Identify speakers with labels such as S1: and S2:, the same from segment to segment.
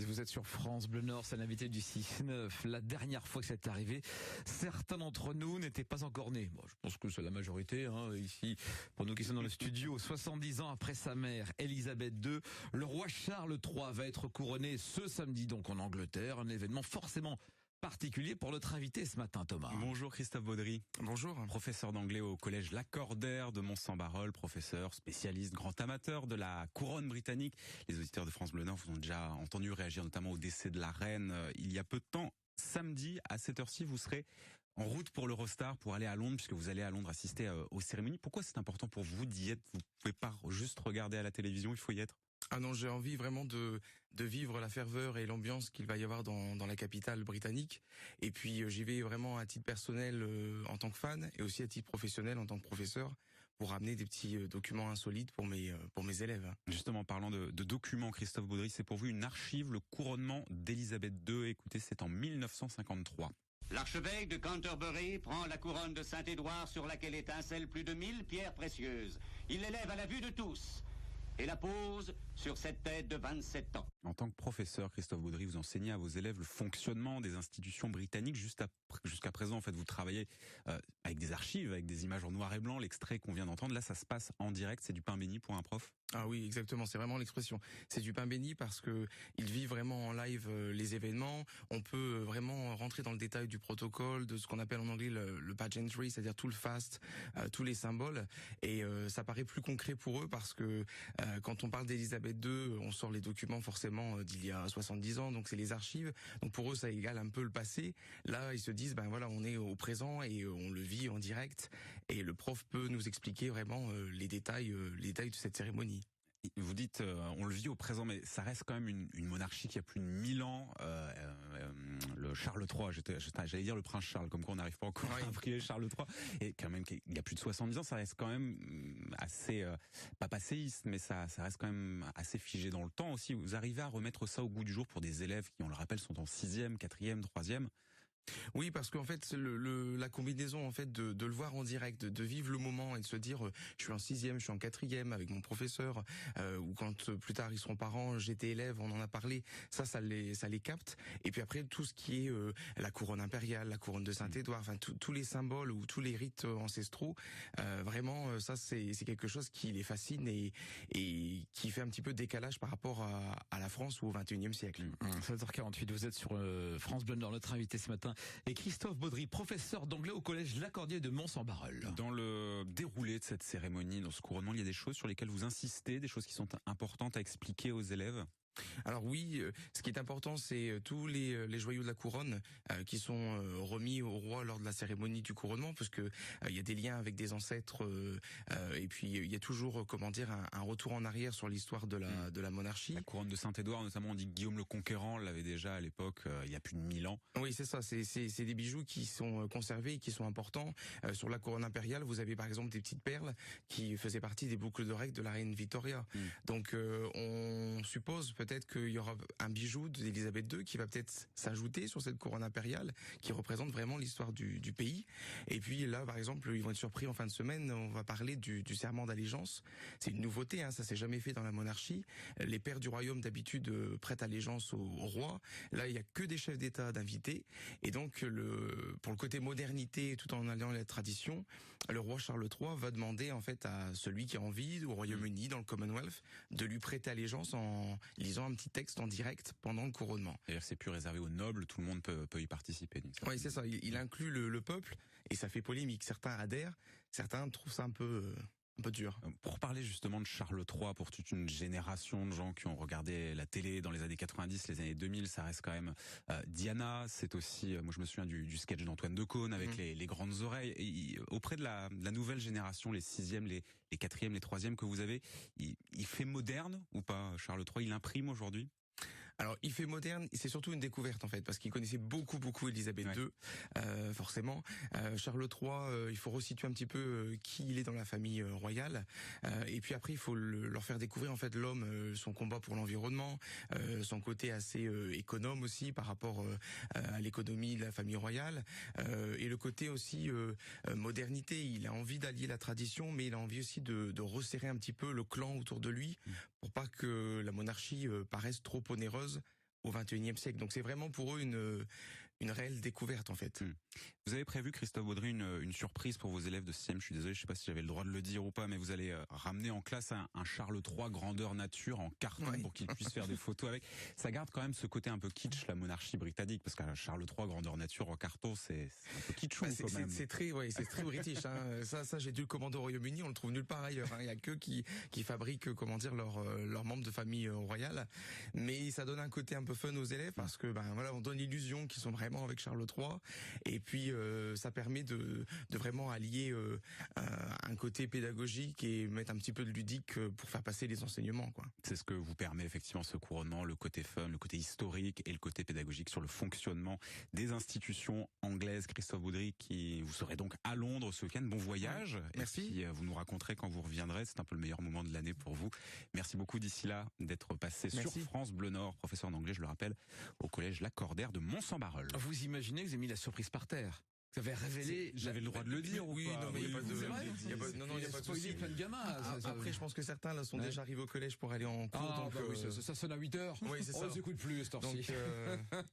S1: Vous êtes sur France Bleu Nord, c'est l'invité du 6-9. La dernière fois que c'est arrivé, certains d'entre nous n'étaient pas encore nés. Bon, je pense que c'est la majorité, ici, pour nous qui sommes dans le studio. 70 ans après sa mère, Elisabeth II, le roi Charles III va être couronné ce samedi donc en Angleterre. Un événement forcément particulier pour notre invité ce matin, Thomas.
S2: Bonjour Christophe Baudry.
S3: Bonjour.
S2: Professeur d'anglais au collège Lacordaire de Mont-Saint-Barreul, professeur, spécialiste, grand amateur de la couronne britannique. Les auditeurs de France Bleu Nord vous ont déjà entendu réagir notamment au décès de la reine il y a peu de temps. Samedi, à cette heure-ci, vous serez en route pour l'Eurostar pour aller à Londres, puisque vous allez à Londres assister aux cérémonies. Pourquoi c'est important pour vous d'y être? Vous pouvez pas juste regarder à la télévision, il faut y être.
S3: Ah non, j'ai envie vraiment de vivre la ferveur et l'ambiance qu'il va y avoir dans la capitale britannique. Et puis j'y vais vraiment à titre personnel en tant que fan et aussi à titre professionnel en tant que professeur pour amener des petits documents insolites pour mes élèves.
S2: Justement, parlant de documents, Christophe Baudry, c'est pour vous une archive, le couronnement d'Elisabeth II. Écoutez, c'est en 1953.
S4: L'archevêque de Canterbury prend la couronne de Saint-Édouard sur laquelle étincellent plus de 1000 pierres précieuses. Il l'élève à la vue de tous et la pose sur cette tête de 27 ans.
S2: En tant que professeur, Christophe Baudry, vous enseignez à vos élèves le fonctionnement des institutions britanniques. Jusqu'à présent, en fait, vous travaillez avec des archives, avec des images en noir et blanc, l'extrait qu'on vient d'entendre. Là, ça se passe en direct, c'est du pain béni pour un prof.
S3: Ah oui, exactement, c'est vraiment l'expression. C'est du pain béni parce que il vit vraiment en live les événements. On peut vraiment rentrer dans le détail du protocole, de ce qu'on appelle en anglais le pageantry, c'est-à-dire tout le faste, tous les symboles. Et ça paraît plus concret pour eux parce que quand on parle d'Elisabeth II, on sort les documents forcément d'il y a 70 ans, donc c'est les archives. Donc pour eux, ça égale un peu le passé. Là, ils se disent, ben voilà, on est au présent et on le vit en direct. Et le prof peut nous expliquer vraiment les détails de cette cérémonie.
S2: Vous dites, on le vit au présent, mais ça reste quand même une monarchie qui a plus de 1000 ans. Le Charles III, j'allais dire le prince Charles, comme quoi on n'arrive pas encore à imprimer Charles III. Et quand même, il y a plus de 70 ans, ça reste quand même assez, pas passéiste, mais ça reste quand même assez figé dans le temps aussi. Vous arrivez à remettre ça au goût du jour pour des élèves qui, on le rappelle, sont en 6e, 4e, 3e.
S3: Oui, parce qu'en fait, la combinaison en fait de le voir en direct, de vivre le moment et de se dire, je suis en 6e, je suis en 4e avec mon professeur, ou quand plus tard ils seront parents, j'étais élève, on en a parlé. Ça les capte. Et puis après, tout ce qui est la couronne impériale, la couronne de Saint-Édouard, enfin tous les symboles ou tous les rites ancestraux, vraiment, ça c'est quelque chose qui les fascine et qui fait un petit peu décalage par rapport à la France ou au 21e siècle.
S1: 7h48, vous êtes sur France Bleu Nord, notre invité ce matin. Et Christophe Baudry, professeur d'anglais au collège Lacordaire de Mont-Saint-Barreul.
S2: Dans le déroulé de cette cérémonie, dans ce couronnement, il y a des choses sur lesquelles vous insistez, des choses qui sont importantes à expliquer aux élèves?
S3: Alors oui, ce qui est important, c'est tous les joyaux de la couronne qui sont remis au roi lors de la cérémonie du couronnement, parce que il y a des liens avec des ancêtres et puis il y a toujours un retour en arrière sur l'histoire de la monarchie.
S2: La couronne de Saint-Édouard, notamment, on dit que Guillaume le Conquérant l'avait déjà à l'époque, il y a plus de 1000 ans.
S3: Oui, c'est ça. C'est des bijoux qui sont conservés et qui sont importants. Sur la couronne impériale, vous avez par exemple des petites perles qui faisaient partie des boucles d'oreilles de la reine Victoria. Donc on suppose peut-être qu'il y aura un bijou d'Elisabeth II qui va peut-être s'ajouter sur cette couronne impériale qui représente vraiment l'histoire du pays. Et puis là, par exemple, ils vont être surpris en fin de semaine, on va parler du serment d'allégeance. C'est une nouveauté, ça s'est jamais fait dans la monarchie. Les pairs du royaume d'habitude prêtent allégeance au roi. Là, il y a que des chefs d'État d'invités. Et donc, pour le côté modernité, tout en alliant la tradition, le roi Charles III va demander en fait à celui qui a envie, au Royaume-Uni, dans le Commonwealth, de lui prêter allégeance en lisant un petit texte en direct pendant le couronnement.
S2: C'est-à-dire que c'est plus réservé aux nobles, tout le monde peut y participer.
S3: Oui, c'est ça. Il inclut le peuple et ça fait polémique. Certains adhèrent, certains trouvent ça un peu dur.
S2: Pour parler justement de Charles III, pour toute une génération de gens qui ont regardé la télé dans les années 90, les années 2000, ça reste quand même Diana. C'est aussi, moi je me souviens du sketch d'Antoine Decaune avec les grandes oreilles. Et auprès de la nouvelle génération, les 6e, les 4e, les 3e que vous avez, il fait moderne ou pas, Charles III? Il imprime aujourd'hui?
S3: Alors, il fait moderne, c'est surtout une découverte en fait, parce qu'il connaissait beaucoup Elisabeth II, forcément. Charles III, il faut resituer un petit peu qui il est dans la famille royale, et puis après il faut leur faire découvrir en fait l'homme, son combat pour l'environnement, son côté assez économe aussi par rapport à l'économie de la famille royale, et le côté aussi modernité. Il a envie d'allier la tradition, mais il a envie aussi de resserrer un petit peu le clan autour de lui pour pas que la monarchie paraisse trop onéreuse au 21e siècle. Donc c'est vraiment pour eux une réelle découverte en fait.
S2: Vous avez prévu, Christophe Baudry, une surprise pour vos élèves de 6e. Je suis désolé, je sais pas si j'avais le droit de le dire ou pas, mais vous allez ramener en classe un Charles III grandeur nature en carton pour qu'ils puissent faire des photos avec. Ça garde quand même ce côté un peu kitsch, la monarchie britannique, parce qu'un Charles III grandeur nature en carton, c'est un peu kitschou quand même.
S3: C'est très british. Ça j'ai dû le commander au Royaume-Uni, on le trouve nulle part ailleurs. Il y a que qui fabriquent leurs membres de famille royale. Mais ça donne un côté un peu fun aux élèves parce que on donne l'illusion qu'ils sont vraiment avec Charles III. Et puis ça permet de vraiment allier un côté pédagogique et mettre un petit peu de ludique pour faire passer les enseignements, quoi.
S2: C'est ce que vous permet effectivement ce couronnement, le côté fun, le côté historique et le côté pédagogique sur le fonctionnement des institutions anglaises. Christophe Baudry, vous serez donc à Londres ce week-end. Bon voyage.
S3: Merci.
S2: Et puis, vous nous raconterez quand vous reviendrez. C'est un peu le meilleur moment de l'année pour vous. Merci beaucoup d'ici là d'être passé sur France Bleu Nord, professeur d'anglais, je le rappelle, au collège Lacordaire de Mont-Saint-Barreul.
S1: Vous imaginez que vous avez mis la surprise par terre? Vous avez révélé.
S2: J'avais le droit de le dire.
S3: Oui, non, mais il n'y a pas de.
S1: C'est vrai.
S3: Il y a pas de souci.
S1: Plein de gamins.
S3: Après, je pense que certains là sont déjà arrivés au collège pour aller en cours.
S1: Ah, donc, oui, ça sonne à 8h.
S3: Oui, c'est ça.
S1: On les écoute plus, cette heure-ci.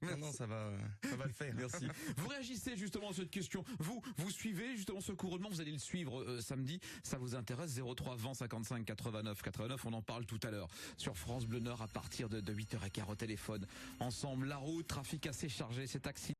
S3: Donc, non, ça va le faire.
S1: Merci. Vous réagissez justement à cette question. Vous suivez justement ce couronnement. Vous allez le suivre samedi. Ça vous intéresse? 03 20 55 89 89. On en parle tout à l'heure sur France Bleu Nord à partir de 8h15 au téléphone. Ensemble, la route, trafic assez chargé, cet accident.